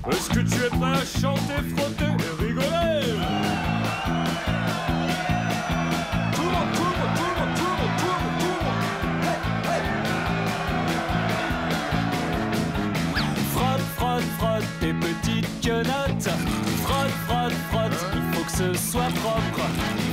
Est-ce que tu es prêt à chanter, frotter et rigoler? Tout le monde, tout le monde, tout le monde, tout le monde, tout le monde, tout le monde. Hey, hey. Frotte, frotte, frotte tes petites quenottes. Frotte, frotte, frotte, il faut que ce soit propre.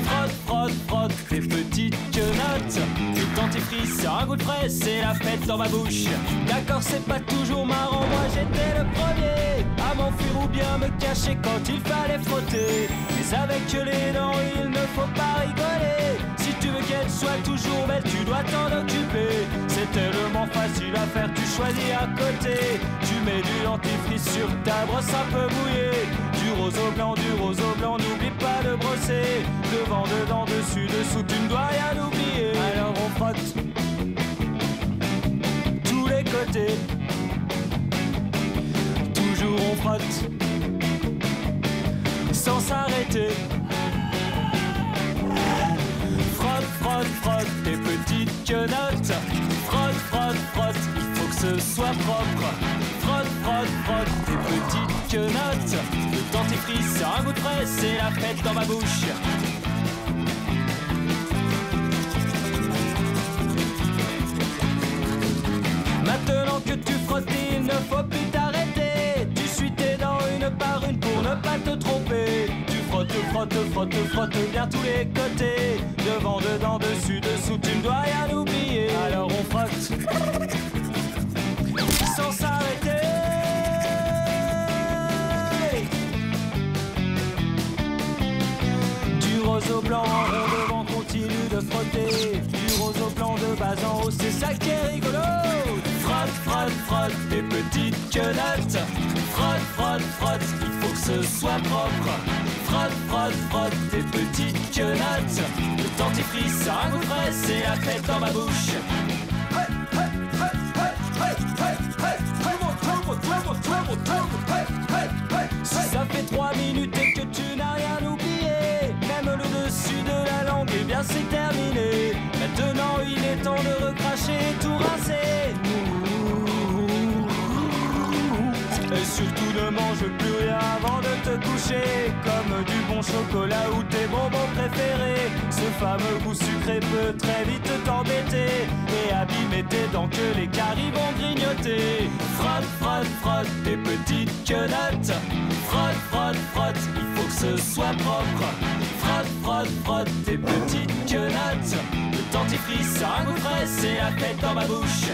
Frotte, frotte, frotte tes petites quenottes. Le dentifrice, c'est un goût de frais, c'est la fête dans ma bouche. D'accord, c'est pas toujours marrant, moi j'étais le premier à m'enfuir ou bien me cacher quand il fallait frotter. Mais avec les dents, il ne faut pas rigoler. Si tu veux qu'elle soit toujours belle, tu dois t'en occuper. C'est tellement facile à faire, tu choisis à côté. Tu mets du dentifrice sur ta brosse un peu mouillée. Du roseau blanc, n'oublie pas de brosser. Devant, dedans, dessus, dessous, tu ne dois rien oublier. Alors on frotte tous les côtés. Toujours on frotte sans s'arrêter. Frotte, frotte, frotte tes petites quenottes. Frotte, frotte, frotte, il faut que ce soit propre. Frotte, frotte, frotte tes petites quenottes. Le dentifrice, c'est un goût de frais, c'est la fête dans ma bouche. Maintenant que tu frottes, il ne faut plus t'arrêter. Tu suis tes dents une par une pour ne pas te tromper. Tu frottes, frottes, frottes, frottes bien tous les côtés. Devant, dedans, dessus, dessous, tu ne dois rien oublier. Alors on frotte sans s'arrêter. Du roseau blanc en rond devant, continue de frotter. Du roseau blanc de bas en haut, c'est ça qui est rigolo. Frotte, frotte, frotte tes petites quenottes. Frotte, frotte, frotte, il faut que ce soit propre. Frotte, frotte, frotte tes petites quenottes. Le dentifrice, c'est un goût de frais, c'est la fête dans ma bouche. Hey, hey, hey, hey, hey, hey, hey. Si ça fait 3 minutes et que tu n'as rien oublié, même le dessus de la langue, eh bien c'est terminé. Maintenant il est temps de recracher et tout rincer. Et surtout ne mange plus rien avant de te coucher. Comme du bon chocolat ou tes bonbons préférés. Ce fameux goût sucré peut très vite t'embêter et abîmer tes dents que les caries vont grignoter. Frotte, frotte, frotte tes petites quenottes. Frotte, frotte, frotte, il faut que ce soit propre. Frotte, frotte, frotte tes petites quenottes. Le dentifrice, c'est un goût frais, c'est la fête dans ma bouche.